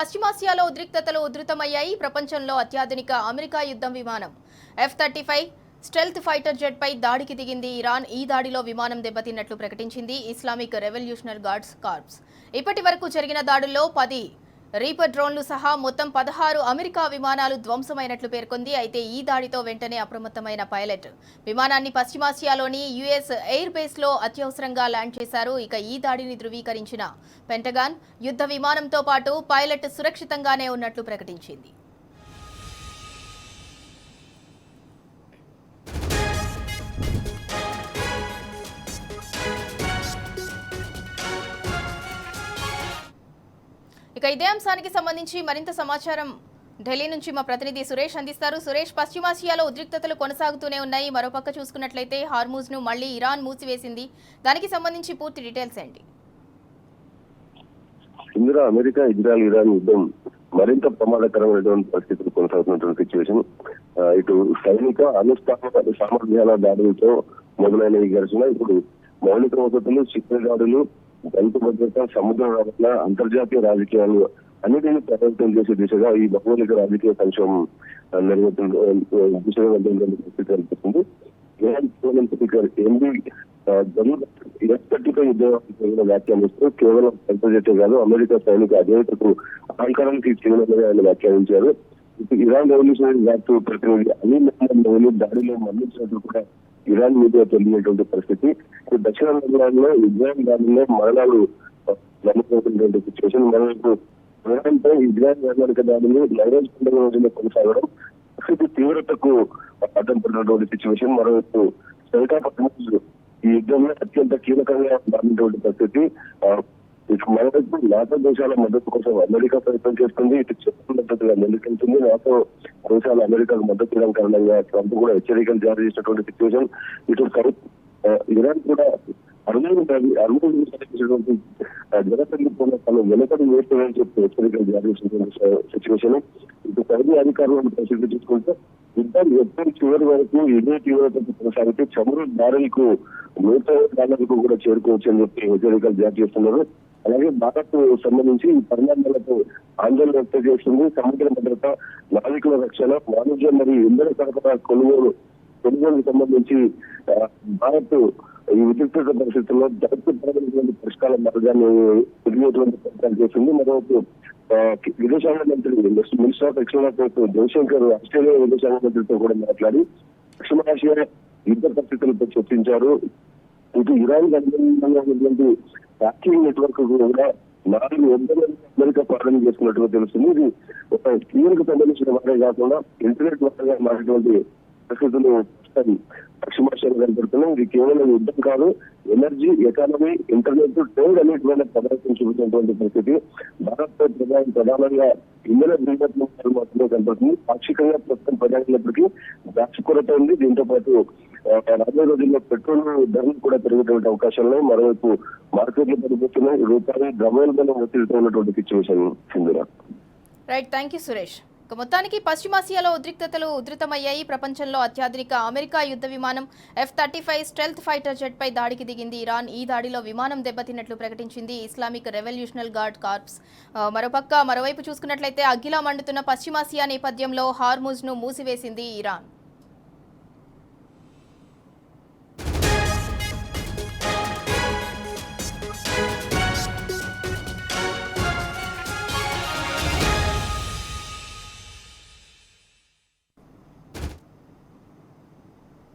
పశ్చిమాసియాలో ఉద్రిక్తతలు ఉధృతమయ్యాయి. ప్రపంచంలో అత్యాధునిక అమెరికా యుద్ధ విమానం F-35 స్టెల్త్ ఫైటర్ జెట్ పై దాడికి దిగింది ఇరాన్. ఈ దాడిలో విమానం దెబ్బతిన్నట్లు ప్రకటించింది ఇస్లామిక్ రెవల్యూషనరీ గార్డ్స్ కార్ప్స్. ఇప్పటి వరకు జరిగిన దాడుల్లో 10 రీపర్ డ్రోన్లు సహా మొత్తం 16 అమెరికా విమానాలు ధ్వంసమైనట్లు పేర్కొంది. అయితే ఈ దాడితో వెంటనే అప్రమత్తమైన పైలట్ విమానాన్ని పశ్చిమాసియాలోని యుఎస్ ఎయిర్ బేస్ లో అత్యవసరంగా ల్యాండ్ చేశారు. ఇక ఈ దాడిని ధృవీకరించిన పెంటగాన్ యుద్ధ విమానంతో పాటు పైలట్ సురక్షితంగానే ఉన్నట్లు ప్రకటించింది. ఇక ఇదే అంశానికి సంబంధించి మరింత సమాచారం ఢిల్లీ నుంచి మా ప్రతినిధి సురేష్ అందిస్తారు. సురేష్, పశ్చిమాసియాలో ఉద్రిక్తతలు కొనసాగుతూనే ఉన్నాయి. మరోపక్క చూసుకున్నట్లయితే హార్మూజ్ ను మళ్లీ ఇరాన్ మూసివేసింది. దానికి సంబంధించి పూర్తి డీటెయిల్స్ ఏంటి? ఇందులో అమెరికా ఇరాన్ యుద్ధం మరింత ప్రమాదకరమైనటువంటి పరిస్థితులు కొనసాగుతున్నటువంటి సిచ్యువేషన్. ఇటు సైనిక అనుష్ఠాన సామర్థ్యాల దాడులతో మొదలైన ఈ ఘర్షణ ఇప్పుడు మౌలిక వసతులు, శిక్షణ దాడులు, దళిత భద్రత, సముద్ర రవాణా, అంతర్జాతీయ రాజకీయాలు అన్నిటినీ ప్రభావితం చేసే దిశగా ఈ భౌగోళిక రాజకీయ సంక్షోభం దిశగా వెళ్తున్న పరిస్థితి కనిపిస్తుంది. ఇరాన్ స్పీకర్ ఎంబీ F-35 యుద్ధ వ్యాఖ్యానిస్తూ కేవలం అంతర్జాతీయ కాదు, అమెరికా సైనిక అధినేతకు అహంకారానికి చిహ్నంగా ఆయన వ్యాఖ్యానించారు. ఇరాన్ రెవల్యూషనరీ గార్డ్స్ ప్రతినిధి అలీ మహమ్మద్ దాడిలో మరణించినట్లు కూడా ఇరాన్ మీడియా తెలియనటువంటి పరిస్థితి. దక్షిణ నగరాల్లో ఇజ్రాయెల్ దాడిలో మరణాలు నమ్మకమైనటువంటి సిచ్యువేషన్. మరోవైపు ఇరాన్ పై ఇజ్రాయెల్ వైమానిక దాడులు నైరోజ్ పండుగ రోజుల్లో కొనసాగడం పరిస్థితి తీవ్రతకు అడ్డం పడినటువంటి సిచ్యువేషన్. మరోవైపు ఈ యుద్ధంలో అత్యంత కీలకంగా మారినటువంటి పరిస్థితి. మరోవైపు నాటో దేశాల మద్దతు కోసం అమెరికా ప్రయత్నం చేస్తుంది. ఇటు చెప్పిన మద్దతుగా ముందుకెళ్తుంది. నాటో దేశాలు అమెరికాకు మద్దతు ఇవ్వడం కారణంగా ట్రంప్ కూడా హెచ్చరికలు జారీ చేసినటువంటి సిచ్యువేషన్. ఇటు ఇరాన్ కూడా అర్మేనియాటువంటి జనసంఘంలో తను వెనుకడు వేస్తుందని చెప్పి హెచ్చరికలు జారీ చేసినటువంటి సిచ్యువేషన్. ఇటు సౌదీ అధికారులను పరిస్థితి చూసుకుంటే యుద్ధం ఎప్పటి చివరి వరకు ఇదే తీవ్రతకు కొనసాగితే చమురు బ్యారెల్కు $100 కూడా చేరుకోవచ్చు అని చెప్పి హెచ్చరికలు జారీ చేస్తున్నారు. అలాగే భారత్ సంబంధించి ఈ పరిణామాలతో ఆందోళన వ్యక్తం చేస్తుంది. సముద్ర భద్రత, నావికుల రక్షణ, వాణిజ్యం మరియు ఇంధన సరఫరా కొనుగోలుకు సంబంధించి భారత్ ఈ విద్యుత్ పరిస్థితుల్లో దళితమైనటువంటి పరిష్కార మార్గాన్ని తిరిగేటువంటి ప్రయత్నాలు చేస్తుంది. మరోవైపు విదేశాంగ మంత్రి minister of external affairs Jaishankar Australia విదేశాంగ మంత్రితో కూడా మాట్లాడి పశ్చిమాసియా యుద్ధ పరిస్థితులపై చర్చించారు. ఇటు ఇరాన్ అనుబంధంగా ఉన్నటువంటి హ్యాకింగ్ నెట్వర్క్ కూడా 400 అమెరికా ప్రారంభం చేసుకున్నట్టుగా తెలుస్తుంది. ఇది ఒక కీలకు సంబంధించిన వారే కాకుండా ఇంటర్నెట్ వారిగా మారినటువంటి పరిస్థితులు పశ్చిమాసియాలో కనపడుతున్నాయి. ఇది కేవలం యుద్ధం కాదు, ఎనర్జీ, ఎకానమీ, ఇంటర్నెట్, ట్రేడ్ అనేటువంటి ప్రభావితం చూపుతున్నటువంటి పరిస్థితి. భారత్ ప్రధానంగా ఇంధన దిగుమతులు మాత్రమే కనపడుతుంది. పాక్షికంగా ప్రస్తుతం ప్రధానమైనప్పటికీ ద్రాక్ష కొరత ఉంది. దీంతో పాటు రాబోయే రోజుల్లో పెట్రోల్ ధరలు కూడా పెరిగేటువంటి అవకాశాలు. మరోవైపు మార్కెట్లు పడిపోతున్నాయి. రూపాయి ద్రవ్యోల్బణం ఒత్తిడితో ఉన్నటువంటి situation Sindhura. Right, thank you Suresh. మొత్తానికి పశ్చిమాసియాలో ఉద్రిక్తతలు ఉధృతమయ్యాయి. ప్రపంచంలో అత్యాధునిక అమెరికా యుద్ధ విమానం F-35 స్టెల్త్ ఫైటర్ జెట్ పై దాడికి దిగింది ఇరాన్. ఈ దాడిలో విమానం దెబ్బతిన్నట్లు ప్రకటించింది ఇస్లామిక్ రెవల్యూషనరీ గార్డ్ కార్ప్స్. మరోవైపు చూసుకున్నట్లయితే అగ్గిలా మండుతున్న పశ్చిమాసియా నేపథ్యంలో హార్మూజ్ ను మూసివేసింది ఇరాన్.